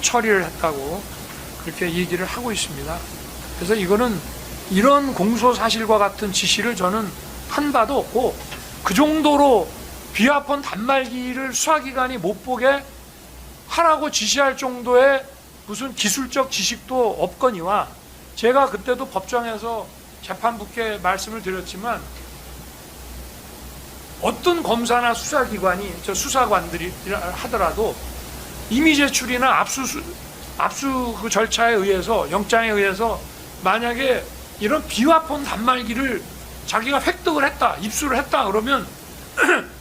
처리를 했다고 그렇게 얘기를 하고 있습니다. 그래서 이거는 이런 공소사실과 같은 지시를 저는 한 바도 없고, 그 정도로 비화폰 단말기를 수사기관이 못 보게 하라고 지시할 정도의 무슨 기술적 지식도 없거니와, 제가 그때도 법정에서 재판부께 말씀을 드렸지만, 어떤 검사나 수사기관이, 수사관들이 하더라도 임의 제출이나 압수 그 절차에 의해서, 영장에 의해서 만약에 이런 비화폰 단말기를 자기가 획득을 했다, 입수를 했다 그러면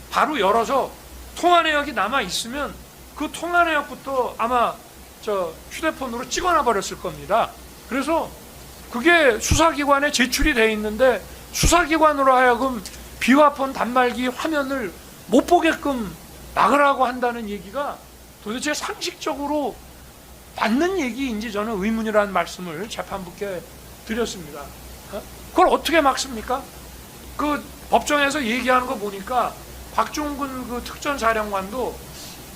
바로 열어서 통화 내역이 남아 있으면 그 통화 내역부터 아마 휴대폰으로 찍어놔 버렸을 겁니다. 그래서 그게 수사기관에 제출이 돼 있는데, 수사기관으로 하여금 비화폰 단말기 화면을 못 보게끔 막으라고 한다는 얘기가 도대체 상식적으로 맞는 얘기인지 저는 의문이라는 말씀을 재판부께 드렸습니다. 그걸 어떻게 막습니까? 그 법정에서 얘기하는 거 보니까 박종근 그 특전사령관도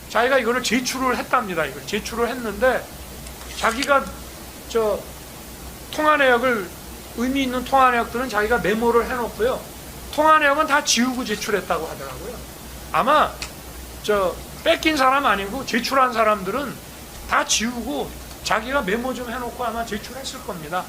자기가 이거를 제출을 했답니다. 이걸 제출을 했는데, 자기가 통화 내역을, 의미 있는 통화 내역들은 자기가 메모를 해놓고요, 통화 내역은 다 지우고 제출했다고 하더라고요. 아마 뺏긴 사람 아니고 제출한 사람들은 다 지우고 자기가 메모 좀 해놓고 아마 제출했을 겁니다.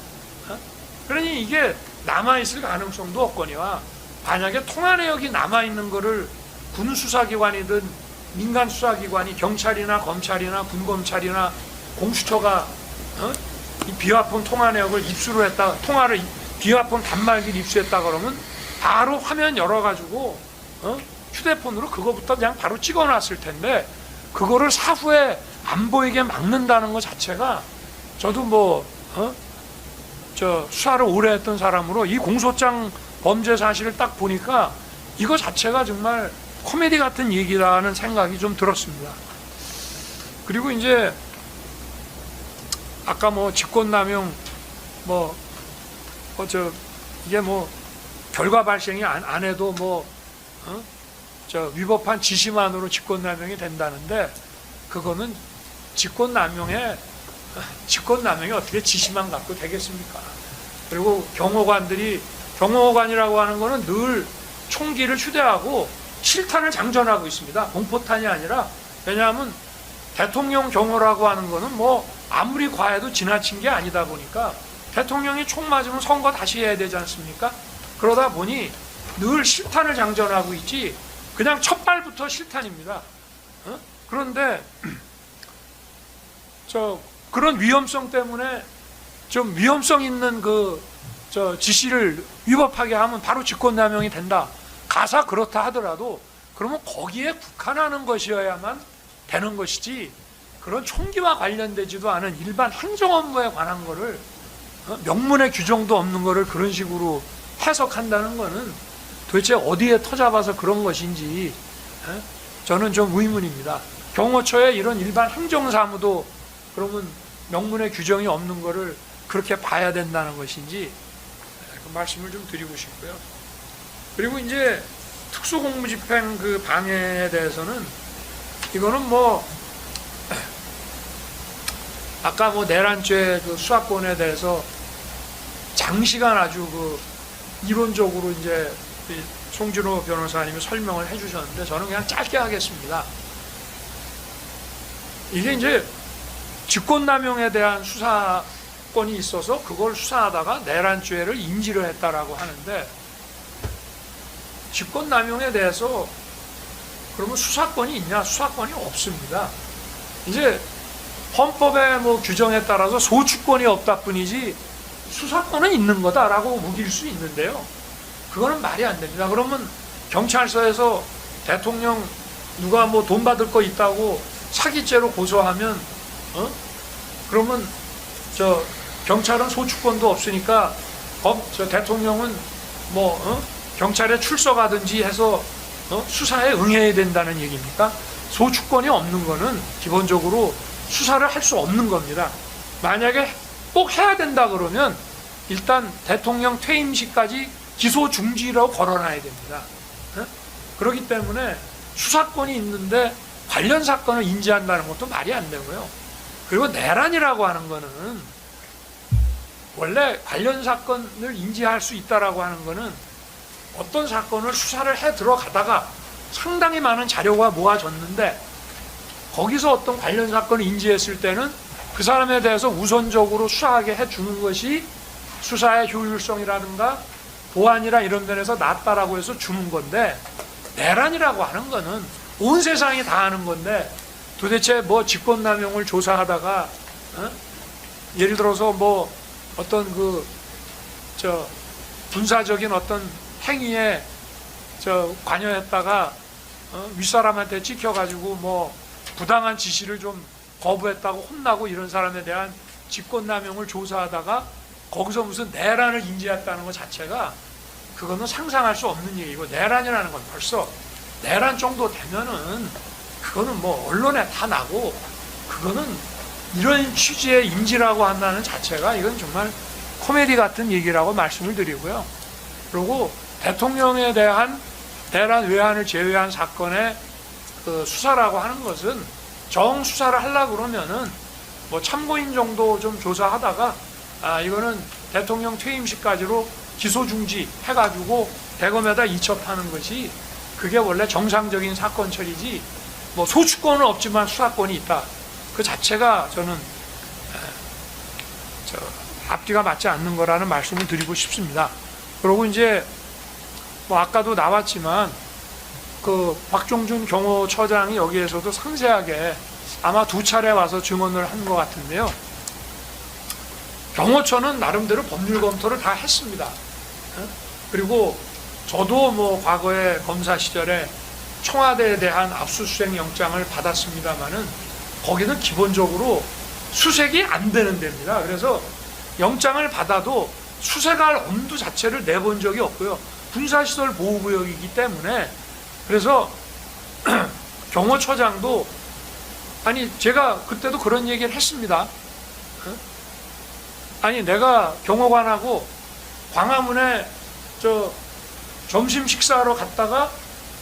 그러니 이게 남아있을 가능성도 없거니와, 만약에 통화 내역이 남아있는 거를 군 수사기관이든 민간 수사기관이, 경찰이나 검찰이나 군검찰이나 공수처가 이 비화폰 통화 내역을 입수를 했다, 비화폰 단말기를 입수했다 그러면 바로 화면 열어가지고 휴대폰으로 그거부터 그냥 바로 찍어놨을 텐데, 그거를 사후에 안 보이게 막는다는 것 자체가, 저도 수사를 오래 했던 사람으로 이 공소장 범죄 사실을 딱 보니까 이거 자체가 정말 코미디 같은 얘기라는 생각이 좀 들었습니다. 그리고 이제 아까 직권남용 이게 결과 발생이 안 해도 위법한 지시만으로 직권남용이 된다는데, 그거는 직권남용이 어떻게 지시만 갖고 되겠습니까? 그리고 경호관이라고 하는 거는 늘 총기를 휴대하고 실탄을 장전하고 있습니다. 공포탄이 아니라. 왜냐하면 대통령 경호라고 하는 거는 아무리 과해도 지나친 게 아니다 보니까, 대통령이 총 맞으면 선거 다시 해야 되지 않습니까? 그러다 보니 늘 실탄을 장전하고 있지, 그냥 첫 발부터 실탄입니다. 그런데 그런 위험성 때문에 좀 위험성 있는 지시를 위법하게 하면 바로 직권남용이 된다. 가사 그렇다 하더라도 그러면 거기에 국한하는 것이어야만 되는 것이지, 그런 총기와 관련되지도 않은 일반 행정 업무에 관한 거를 명문의 규정도 없는 거를 그런 식으로 해석한다는 거는 도대체 어디에 터잡아서 그런 것인지 저는 좀 의문입니다. 경호처의 이런 일반 행정사무도 그러면 명문의 규정이 없는 거를 그렇게 봐야 된다는 것인지, 그 말씀을 좀 드리고 싶고요. 그리고 이제 특수공무집행 그 방해에 대해서는, 이거는 아까 내란죄 그 수사권에 대해서 장시간 아주 이론적으로 이제 송진호 변호사님이 설명을 해주셨는데, 저는 그냥 짧게 하겠습니다. 이게 이제 직권남용에 대한 수사권이 있어서 그걸 수사하다가 내란죄를 인지를 했다라고 하는데, 직권남용에 대해서 그러면 수사권이 있냐? 수사권이 없습니다. 이제 헌법의 규정에 따라서 소추권이 없다 뿐이지 수사권은 있는 거다라고 우길 수 있는데요, 그거는 말이 안 됩니다. 그러면 경찰서에서 대통령 누가 돈 받을 거 있다고 사기죄로 고소하면 그러면 경찰은 소추권도 없으니까 대통령은 경찰에 출석하든지 해서 수사에 응해야 된다는 얘기입니까? 소추권이 없는 거는 기본적으로 수사를 할 수 없는 겁니다. 만약에 꼭 해야 된다 그러면 일단 대통령 퇴임 시까지 기소 중지라고 걸어놔야 됩니다. 그렇기 때문에 수사권이 있는데 관련 사건을 인지한다는 것도 말이 안 되고요. 그리고 내란이라고 하는 거는 원래 관련 사건을 인지할 수 있다라고 하는 거는 어떤 사건을 수사를 해 들어가다가 상당히 많은 자료가 모아졌는데 거기서 어떤 관련 사건을 인지했을 때는 그 사람에 대해서 우선적으로 수사하게 해주는 것이 수사의 효율성이라든가 보안이나 이런 면에서 낫다라고 해서 주는 건데, 내란이라고 하는 거는 온 세상이 다 아는 건데 도대체 뭐 직권남용을 조사하다가 예를 들어서 뭐 어떤 군사적인 어떤 행위에 관여했다가 윗사람한테 찍혀가지고 뭐 부당한 지시를 좀 거부했다고 혼나고 이런 사람에 대한 직권남용을 조사하다가 거기서 무슨 내란을 인지했다는 것 자체가 그거는 상상할 수 없는 얘기고, 내란이라는 건 벌써 내란 정도 되면은 그거는 뭐 언론에 다 나고, 그거는 이런 취지의 인지라고 한다는 자체가 이건 정말 코미디 같은 얘기라고 말씀을 드리고요. 그리고 대통령에 대한 내란 외환을 제외한 사건의 그 수사라고 하는 것은 정수사를 하려고 그러면은 뭐 참고인 정도 좀 조사하다가 이거는 대통령 퇴임 시까지로 기소 중지 해가지고 대검에다 이첩하는 것이 그게 원래 정상적인 사건 처리지, 뭐 소추권은 없지만 수사권이 있다, 그 자체가 저는 앞뒤가 맞지 않는 거라는 말씀을 드리고 싶습니다. 그리고 이제 뭐 아까도 나왔지만 그 박종준 경호처장이 여기에서도 상세하게 아마 2차례 와서 증언을 한 것 같은데요. 경호처는 나름대로 법률 검토를 다 했습니다. 그리고 저도 뭐 과거에 검사 시절에 청와대에 대한 압수수색 영장을 받았습니다만은 거기는 기본적으로 수색이 안 되는 데입니다. 그래서 영장을 받아도 수색할 엄두 자체를 내본 적이 없고요. 군사시설 보호구역이기 때문에. 그래서 경호처장도, 아니 제가 그때도 그런 얘기를 했습니다. 아니 내가 경호관하고 광화문에 점심 식사하러 갔다가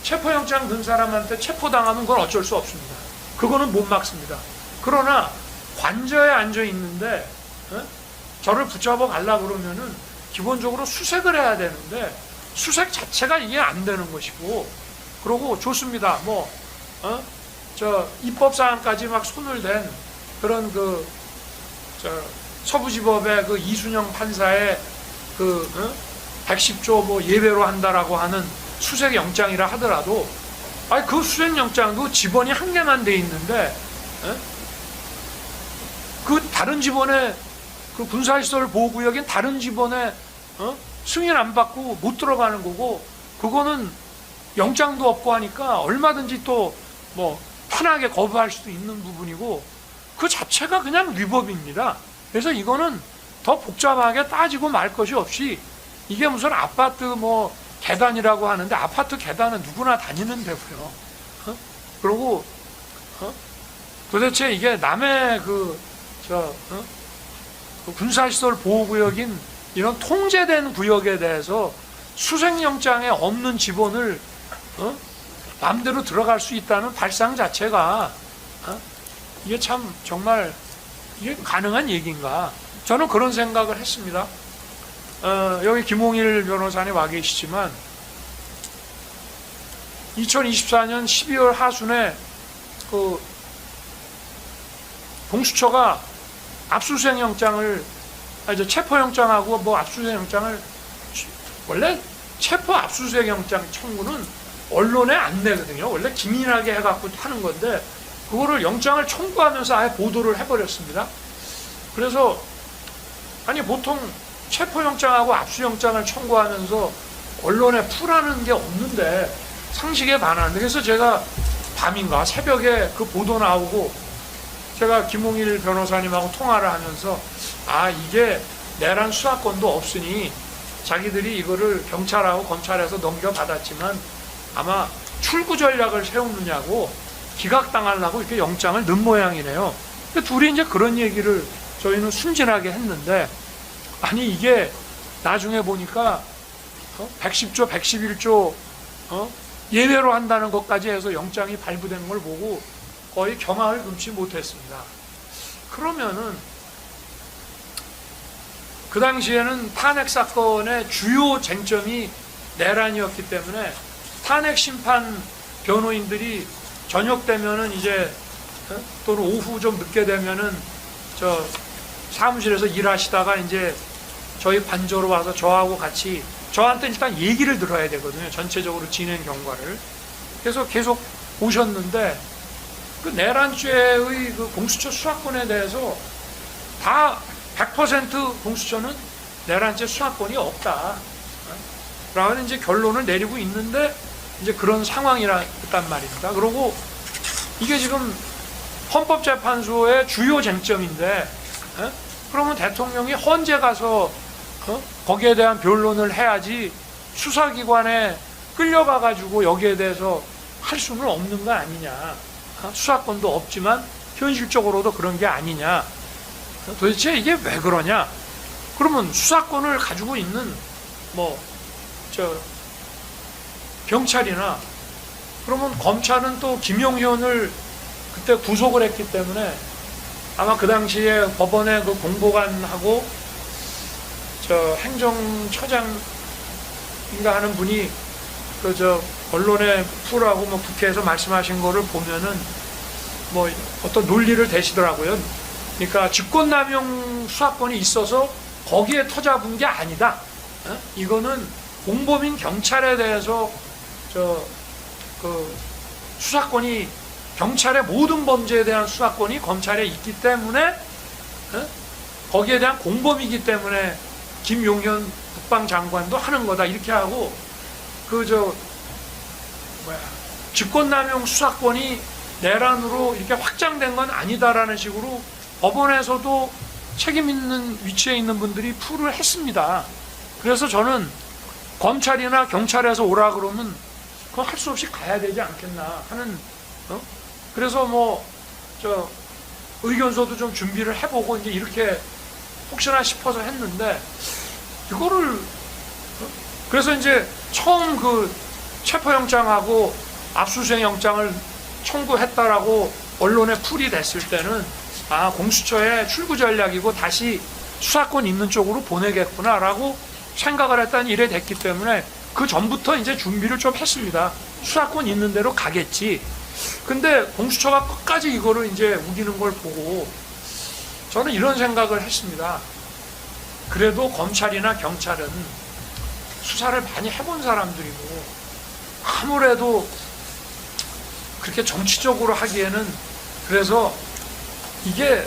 체포영장 든 사람한테 체포당하면 그건 어쩔 수 없습니다. 그거는 못 막습니다. 그러나 관저에 앉아 있는데 저를 붙잡아 가려고 그러면은 기본적으로 수색을 해야 되는데 수색 자체가 이게 안 되는 것이고, 그러고 좋습니다. 뭐 입법 사항까지 막 손을 댄 그런 서부지법의 그 이순영 판사의 110조 뭐 예외로 한다라고 하는 수색 영장이라 하더라도, 그 수색 영장도 지번이 한 개만 돼 있는데 그 다른 지번에 그 군사시설 보호구역인 다른 지번에 승인 안 받고 못 들어가는 거고, 그거는 영장도 없고 하니까 얼마든지 또 뭐 편하게 거부할 수도 있는 부분이고, 그 자체가 그냥 위법입니다. 그래서 이거는 더 복잡하게 따지고 말 것이 없이, 이게 무슨 아파트 뭐 계단이라고 하는데 아파트 계단은 누구나 다니는 데고요. 그리고 도대체 이게 남의 그 군사시설 보호구역인 이런 통제된 구역에 대해서 수색영장에 없는 지번을 마음대로 들어갈 수 있다는 발상 자체가 이게 참 정말 이게 가능한 얘기인가, 저는 그런 생각을 했습니다. 여기 김홍일 변호사님 와 계시지만 2024년 12월 하순에 그 공수처가 압수수색 영장을 체포 영장하고 뭐 압수수색 영장을, 원래 체포 압수수색 영장 청구는 언론에 안 내거든요. 원래 기민하게 해갖고 하는 건데 그거를 영장을 청구하면서 아예 보도를 해버렸습니다. 그래서 아니 보통 체포영장하고 압수영장을 청구하면서 언론에 풀하는 게 없는데 상식에 반하는데, 그래서 제가 밤인가 새벽에 그 보도 나오고 제가 김홍일 변호사님하고 통화를 하면서 이게 내란 수사권도 없으니 자기들이 이거를 경찰하고 검찰에서 넘겨받았지만 아마 출구 전략을 세우느냐고 기각당하려고 이렇게 영장을 넣은 모양이네요. 둘이 이제 그런 얘기를 저희는 순진하게 했는데, 아니 이게 나중에 보니까 110조, 111조 예외로 한다는 것까지 해서 영장이 발부된 걸 보고 거의 경악을 금치 못했습니다. 그러면은 그 당시에는 탄핵 사건의 주요 쟁점이 내란이었기 때문에 탄핵 심판 변호인들이 저녁 되면은 이제 또는 오후 좀 늦게 되면은 저 사무실에서 일하시다가 이제 저희 반조로 와서 저하고 같이 저한테 일단 얘기를 들어야 되거든요. 전체적으로 진행 경과를. 그래서 계속 오셨는데 그 내란죄의 그 공수처 수사권에 대해서 다 100% 공수처는 내란죄 수사권이 없다. 라는 이제 결론을 내리고 있는데 이제 그런 상황이란 말입니다. 그리고 이게 지금 헌법재판소의 주요 쟁점인데 그러면 대통령이 헌재 가서 거기에 대한 변론을 해야지 수사기관에 끌려가 가지고 여기에 대해서 할 수는 없는 거 아니냐. 수사권도 없지만 현실적으로도 그런 게 아니냐. 도대체 이게 왜 그러냐. 그러면 수사권을 가지고 있는 경찰이나 그러면 검찰은 또 김용현을 그때 구속을 했기 때문에 아마 그 당시에 법원의 그 공보관하고 저 행정처장인가 하는 분이 언론에 풀하고 국회에서 말씀하신 거를 보면은 어떤 논리를 대시더라고요. 그러니까 직권남용 수사권이 있어서 거기에 터잡은 게 아니다. 이거는 공범인 경찰에 대해서 수사권이 경찰의 모든 범죄에 대한 수사권이 검찰에 있기 때문에 거기에 대한 공범이기 때문에 김용현 국방장관도 하는 거다 이렇게 하고 직권남용 수사권이 내란으로 이렇게 확장된 건 아니다라는 식으로 법원에서도 책임 있는 위치에 있는 분들이 풀을 했습니다. 그래서 저는 검찰이나 경찰에서 오라 그러면 그거 할 수 없이 가야 되지 않겠나 하는 그래서 의견서도 좀 준비를 해보고 이제 이렇게 혹시나 싶어서 했는데 이거를 그래서 이제 처음 그 체포영장하고 압수수색영장을 청구했다라고 언론에 풀이 됐을 때는 공수처의 출구 전략이고 다시 수사권 있는 쪽으로 보내겠구나라고 생각을 했다는 일에 됐기 때문에 그 전부터 이제 준비를 좀 했습니다. 수사권 있는 대로 가겠지. 근데 공수처가 끝까지 이거를 이제 우기는 걸 보고 저는 이런 생각을 했습니다. 그래도 검찰이나 경찰은 수사를 많이 해본 사람들이고 아무래도 그렇게 정치적으로 하기에는 그래서 이게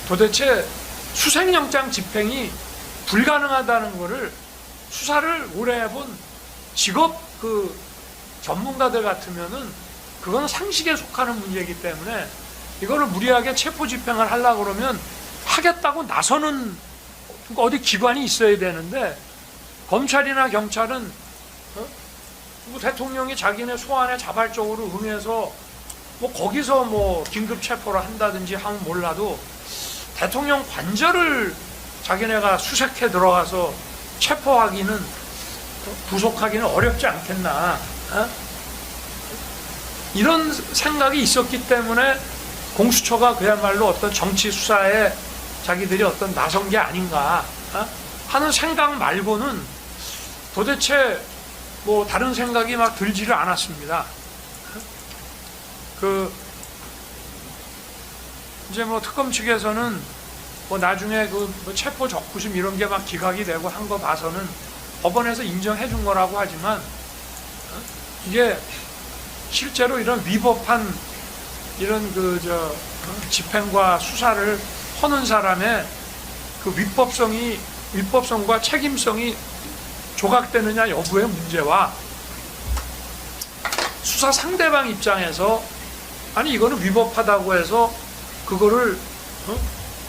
도대체 수색영장 집행이 불가능하다는 거를 수사를 오래 해본 직업 전문가들 같으면은 그건 상식에 속하는 문제이기 때문에 이거를 무리하게 체포 집행을 하려고 그러면 하겠다고 나서는 어디 기관이 있어야 되는데 검찰이나 경찰은 대통령이 자기네 소환에 자발적으로 응해서 거기서 긴급 체포를 한다든지 하면 몰라도 대통령 관저를 자기네가 수색해 들어가서 체포하기는 구속하기는 어렵지 않겠나 이런 생각이 있었기 때문에 공수처가 그야말로 어떤 정치 수사에 자기들이 어떤 나선 게 아닌가 하는 생각 말고는 도대체 다른 생각이 막 들지를 않았습니다. 이제 특검 측에서는 나중에 체포 적부심 이런 게 막 기각이 되고 한 거 봐서는 법원에서 인정해 준 거라고 하지만 이게 실제로 이런 위법한 이런 집행과 수사를 하는 사람의 위법성과 책임성이 조각되느냐 여부의 문제와 수사 상대방 입장에서 이거는 위법하다고 해서 그거를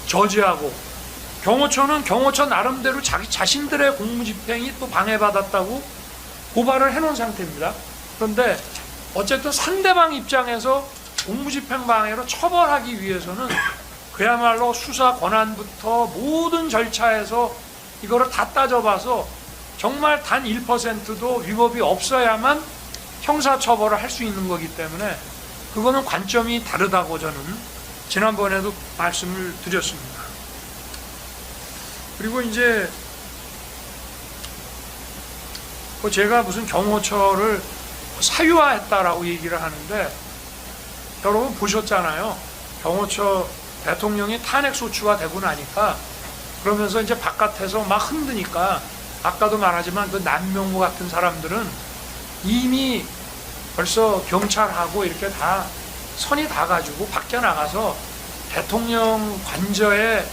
저지하고 경호처는 경호처 나름대로 자신들의 공무집행이 또 방해받았다고 고발을 해놓은 상태입니다. 그런데 어쨌든 상대방 입장에서 공무집행 방해로 처벌하기 위해서는 그야말로 수사 권한부터 모든 절차에서 이거를 다 따져봐서 정말 단 1%도 위법이 없어야만 형사처벌을 할 수 있는 거기 때문에 그거는 관점이 다르다고 저는 지난번에도 말씀을 드렸습니다. 그리고 이제 제가 무슨 경호처를 사유화했다라고 얘기를 하는데, 여러분 보셨잖아요. 경호처 대통령이 탄핵소추가 되고 나니까, 그러면서 이제 바깥에서 막 흔드니까, 아까도 말하지만 그 남명호 같은 사람들은 이미 벌써 경찰하고 이렇게 다 선이 다 가지고 밖에 나가서 대통령 관저의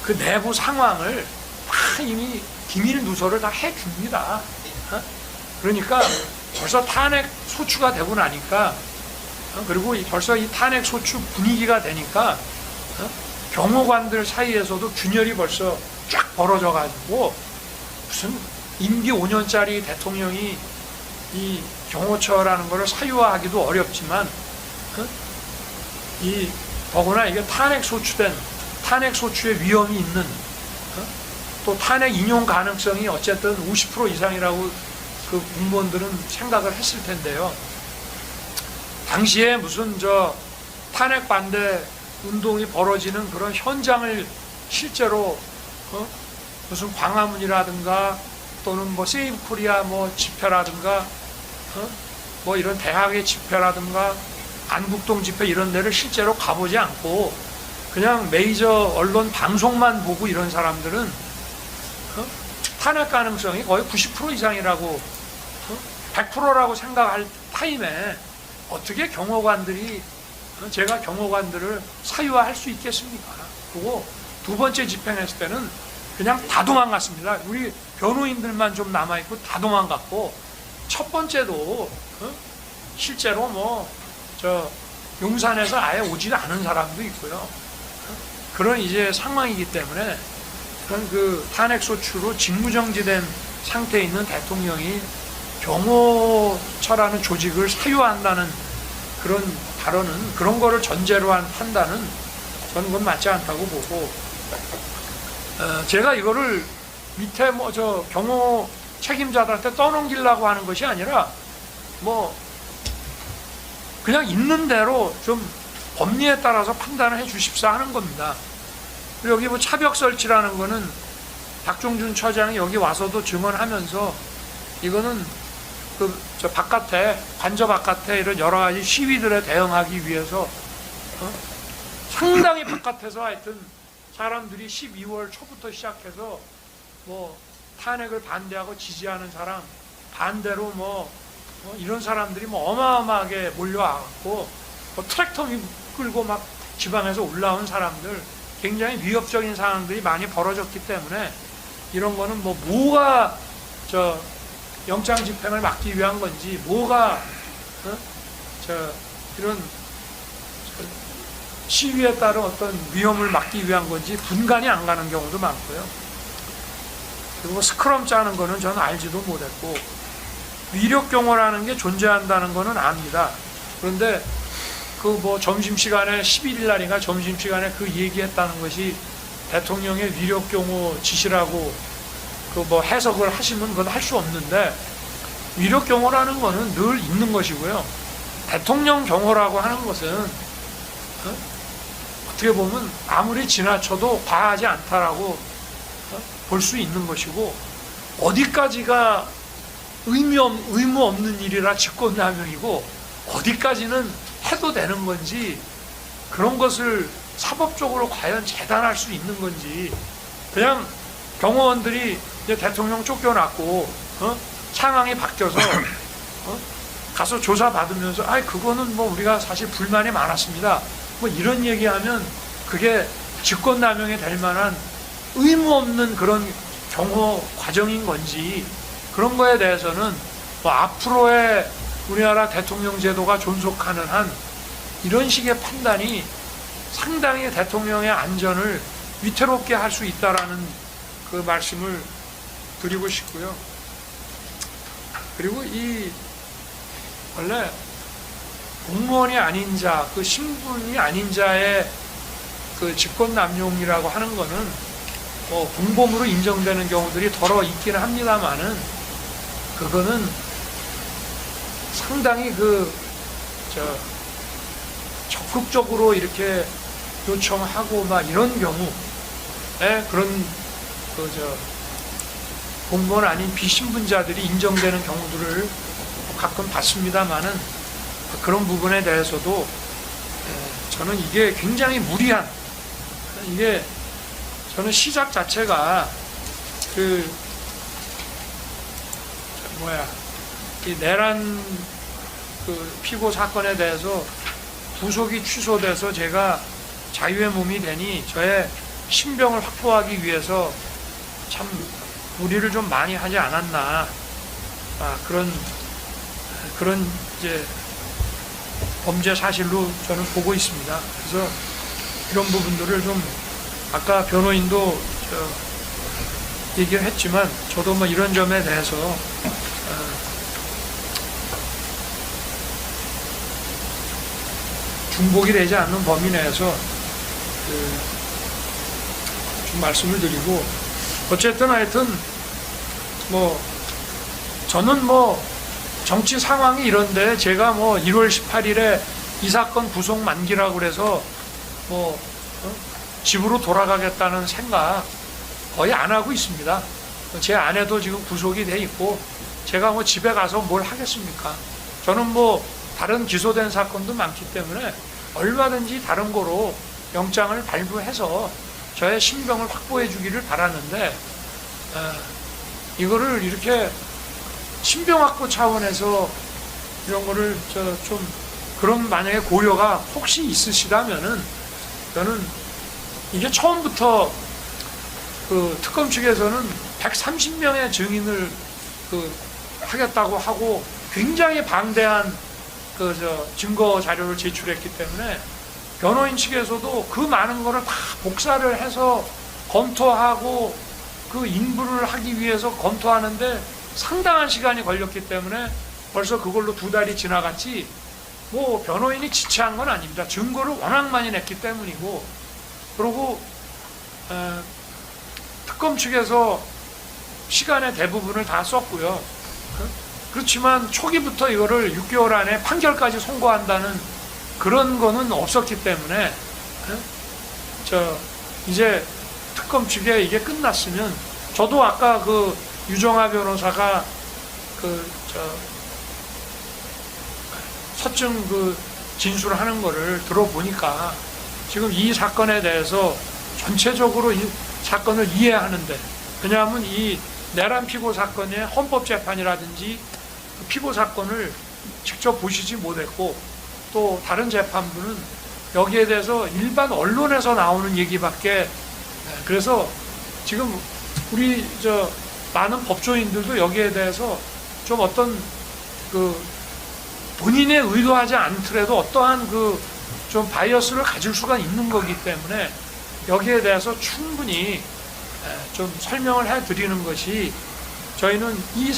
그 내부 상황을 다 이미 기밀 누설을 다 해줍니다. 그러니까 벌써 탄핵 소추가 되고 나니까, 그리고 벌써 이 탄핵 소추 분위기가 되니까 경호관들 사이에서도 균열이 벌써 쫙 벌어져 가지고, 무슨 임기 5년짜리 대통령이 이 경호처라는 것을 사유화하기도 어렵지만, 더구나 이게 탄핵 소추의 위험이 있는, 또 탄핵 인용 가능성이 어쨌든 50% 이상이라고 그 공무원들은 생각을 했을 텐데요. 당시에 무슨 탄핵 반대 운동이 벌어지는 그런 현장을 실제로 무슨 광화문이라든가 또는 뭐 세이브 코리아 뭐 집회라든가 뭐 이런 대학의 집회라든가 안국동 집회 이런 데를 실제로 가보지 않고 그냥 메이저 언론 방송만 보고 이런 사람들은 탄핵 가능성이 거의 90% 이상이라고 100%라고 생각할 타임에 어떻게 경호관들이 제가 경호관들을 사유화할 수 있겠습니까? 그리고 두 번째 집행했을 때는 그냥 다 도망갔습니다. 우리 변호인들만 좀 남아있고 다 도망갔고, 첫 번째도 실제로 용산에서 아예 오지 않은 사람도 있고요. 그런 이제 상황이기 때문에 그런 그 탄핵 소추로 직무정지된 상태에 있는 대통령이 경호처라는 조직을 사유한다는 그런 발언은, 그런 거를 전제로 한 판단은 저는 그건 맞지 않다고 보고, 제가 이거를 밑에 경호 책임자들한테 떠넘기려고 하는 것이 아니라 그냥 있는 대로 좀 법리에 따라서 판단을 해 주십사 하는 겁니다. 여기 차벽 설치라는 거는 박종준 처장이 여기 와서도 증언하면서, 이거는 관저 바깥에 이런 여러 가지 시위들에 대응하기 위해서 상당히 바깥에서 하여튼 사람들이 12월 초부터 시작해서 탄핵을 반대하고 지지하는 사람, 반대로 이런 사람들이 어마어마하게 몰려와갖고 트랙터 끌고 막 지방에서 올라온 사람들, 굉장히 위협적인 상황들이 많이 벌어졌기 때문에 이런 거는 뭐가 영장 집행을 막기 위한 건지, 뭐가 이런 시위에 따른 어떤 위험을 막기 위한 건지 분간이 안 가는 경우도 많고요. 그리고 스크럼 짜는 거는 저는 알지도 못했고, 위력 경호라는 게 존재한다는 거는 압니다. 그런데 점심시간에 11일 날인가 점심시간에 그 얘기했다는 것이 대통령의 위력 경호 지시라고 해석을 하시면 그건 할 수 없는데, 위력 경호라는 거는 늘 있는 것이고요. 대통령 경호라고 하는 것은 어떻게 보면 아무리 지나쳐도 과하지 않다라고 볼 수 있는 것이고, 어디까지가 의무 없는 일이라 직권남용이고 어디까지는 해도 되는 건지, 그런 것을 사법적으로 과연 재단할 수 있는 건지, 그냥 경호원들이 이제 대통령 쫓겨났고 상황이 바뀌어서 가서 조사받으면서 그거는 우리가 사실 불만이 많았습니다, 이런 얘기하면 그게 직권남용이 될 만한 의무 없는 그런 경호 과정인 건지, 그런 거에 대해서는 앞으로의 우리나라 대통령 제도가 존속하는 한 이런 식의 판단이 상당히 대통령의 안전을 위태롭게 할 수 있다라는 그 말씀을 드리고 싶고요. 그리고 원래 공무원이 아닌 자, 그 신분이 아닌 자의 그 직권남용이라고 하는 거는 공범으로 인정되는 경우들이 더러 있기는 합니다만은, 그거는 상당히 적극적으로 이렇게 요청하고 막 이런 경우에 그런 공무원 아닌 비신분자들이 인정되는 경우들을 가끔 봤습니다만은 그런 부분에 대해서도 저는 이게 굉장히 무리한, 이게 저는 시작 자체가 이 내란 피고 사건에 대해서 구속이 취소돼서 제가 자유의 몸이 되니 저의 신병을 확보하기 위해서 참 무리를 좀 많이 하지 않았나, 그런 이제 범죄 사실로 저는 보고 있습니다. 그래서 이런 부분들을 좀 아까 변호인도 얘기를 했지만 저도 뭐 이런 점에 대해서 중복이 되지 않는 범위 내에서 좀 말씀을 드리고, 어쨌든 하여튼 저는 정치 상황이 이런데 제가 1월 18일에 이 사건 구속 만기라고 그래서 집으로 돌아가겠다는 생각 거의 안 하고 있습니다. 제 아내도 지금 구속이 돼 있고 제가 집에 가서 뭘 하겠습니까? 저는 다른 기소된 사건도 많기 때문에 얼마든지 다른 거로 영장을 발부해서 저의 신병을 확보해 주기를 바라는데, 이거를 이렇게 신병 확보 차원에서 이런 거를 좀 그런 만약에 고려가 혹시 있으시다면은, 저는 이게 처음부터 특검 측에서는 130명의 증인을 하겠다고 하고 굉장히 방대한 증거 자료를 제출했기 때문에 변호인 측에서도 그 많은 거를 다 복사를 해서 검토하고 그 인부를 하기 위해서 검토하는데 상당한 시간이 걸렸기 때문에 벌써 그걸로 2달이 지나갔지, 변호인이 지체한 건 아닙니다. 증거를 워낙 많이 냈기 때문이고, 그리고 특검 측에서 시간의 대부분을 다 썼고요. 그렇지만 초기부터 이거를 6개월 안에 판결까지 선고한다는 그런 거는 없었기 때문에 이제 특검 측에 이게 끝났으면, 저도 아까 유정아 변호사가 서증 진술하는 거를 들어보니까 지금 이 사건에 대해서 전체적으로 이 사건을 이해하는데, 왜냐하면 이 내란 피고 사건의 헌법재판이라든지 피고 사건을 직접 보시지 못했고, 또 다른 재판부는 여기에 대해서 일반 언론에서 나오는 얘기밖에, 그래서 지금 우리 많은 법조인들도 여기에 대해서 좀 어떤 본인의 의도하지 않더라도 어떠한 좀 바이어스를 가질 수가 있는 거기 때문에 여기에 대해서 충분히 좀 설명을 해 드리는 것이, 저희는 이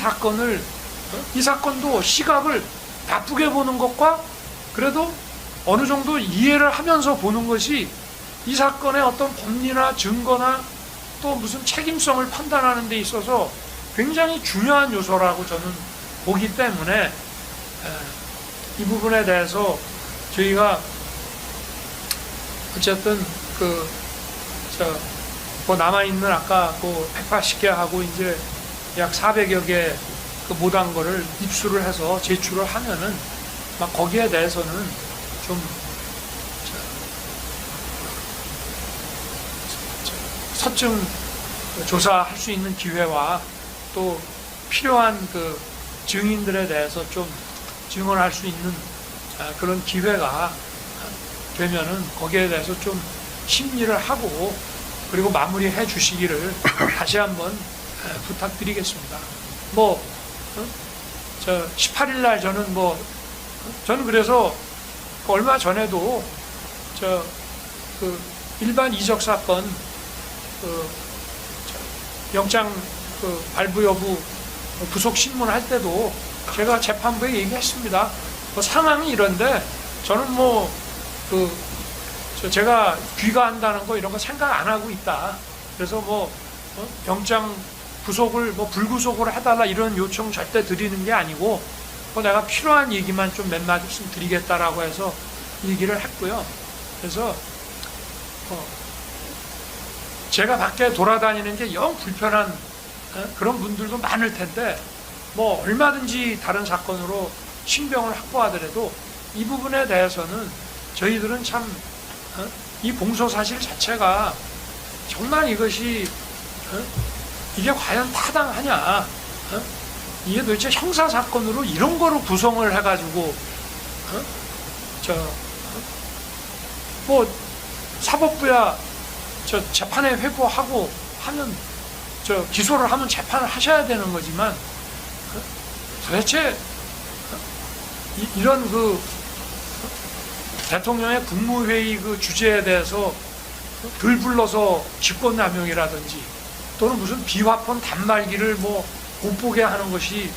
사건도 시각을 나쁘게 보는 것과 그래도 어느 정도 이해를 하면서 보는 것이 이 사건의 어떤 법리나 증거나 또 무슨 책임성을 판단하는 데 있어서 굉장히 중요한 요소라고 저는 보기 때문에, 이 부분에 대해서 저희가 어쨌든 남아있는 아까 180개 하고 이제 약 400여 개 못한 거를 입수를 해서 제출을 하면은 거기에 대해서는 좀 서증 조사할 수 있는 기회와 또 필요한 증인들에 대해서 좀 증언할 수 있는 그런 기회가 되면은 거기에 대해서 좀 심리를 하고 그리고 마무리해 주시기를 다시 한번 부탁드리겠습니다. 18일 날 저는 그래서 얼마 전에도 일반 이적 사건 영장 발부 여부 부속 신문할 때도 제가 재판부에 얘기했습니다. 상황이 이런데 저는 제가 귀가한다는 거 이런 거 생각 안 하고 있다. 그래서 영장 구속을 불구속으로 해달라 이런 요청 절대 드리는 게 아니고 내가 필요한 얘기만 좀 몇 마디씩 드리겠다라고 해서 얘기를 했고요. 그래서 제가 밖에 돌아다니는 게 영 불편한 그런 분들도 많을 텐데 뭐 얼마든지 다른 사건으로 신병을 확보하더라도 이 부분에 대해서는 저희들은 참 이 공소 사실 자체가 정말 이것이 이게 과연 타당하냐, 이게 도대체 형사 사건으로 이런 거로 구성을 해가지고 뭐 사법부야 저 재판에 회부하고 하면 저 기소를 하면 재판을 하셔야 되는 거지만 도대체 이런 그 대통령의 국무회의 그 주제에 대해서 들 불러서 직권남용이라든지 또는 무슨 비화폰 단말기를 뭐 못 보게 하는 것이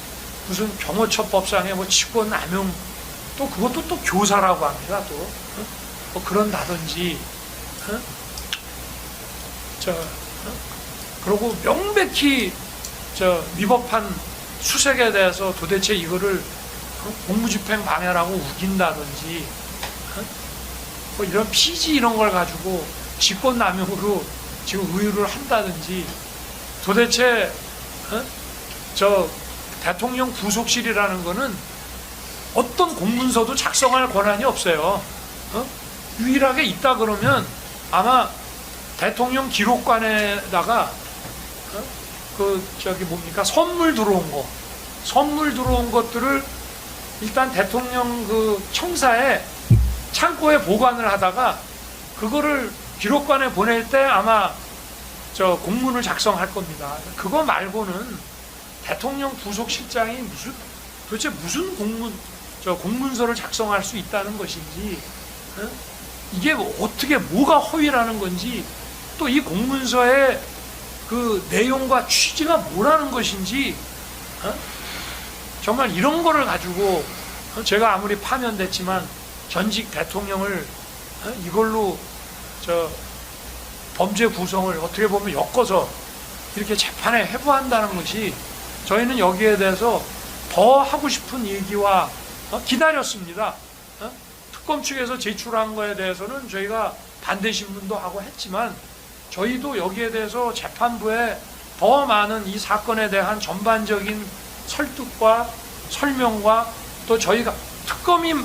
무슨 경호처법상의 뭐 직권남용, 또 그것도 또 교사라고 합니다. 또 뭐 그런다든지 그리고 명백히 위법한 수색에 대해서 도대체 이거를 공무집행 방해라고 우긴다든지 뭐 이런 피지 이런 걸 가지고 직권남용으로 지금 의유를 한다든지, 도대체 저 대통령 부속실이라는 거는 어떤 공문서도 작성할 권한이 없어요. 유일하게 있다 그러면 아마 대통령 기록관에다가 선물 들어온 것들을 일단 대통령 그 청사에 창고에 보관을 하다가 그거를 기록관에 보낼 때 아마 저 공문을 작성할 겁니다. 그거 말고는 대통령 부속실장이 도대체 무슨 공문서를 작성할 수 있다는 것인지, 이게 어떻게 뭐가 허위라는 건지, 또 이 공문서의 그 내용과 취지가 뭐라는 것인지, 정말 이런 거를 가지고 제가 아무리 파면됐지만 전직 대통령을 이걸로 범죄 구성을 어떻게 보면 엮어서 이렇게 재판에 회부한다는 것이, 저희는 여기에 대해서 더 하고 싶은 얘기와 기다렸습니다. 특검 측에서 제출한 거에 대해서는 저희가 반대 신문도 하고 했지만 저희도 여기에 대해서 재판부에 더 많은 이 사건에 대한 전반적인 설득과 설명과, 또 저희가 특검이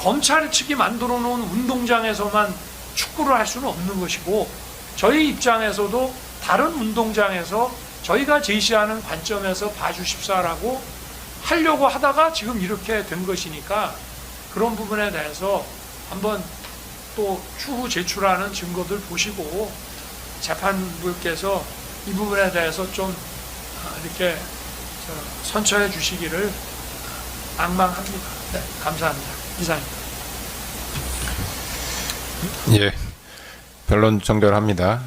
검찰 측이 만들어 놓은 운동장에서만 축구를 할 수는 없는 것이고, 저희 입장에서도 다른 운동장에서 저희가 제시하는 관점에서 봐주십사라고 하려고 하다가 지금 이렇게 된 것이니까, 그런 부분에 대해서 한번 또 추후 제출하는 증거들 보시고 재판부께서 이 부분에 대해서 좀 이렇게 선처해 주시기를 낭망합니다. 네, 감사합니다. 이상입니다. 예, 변론 종결합니다.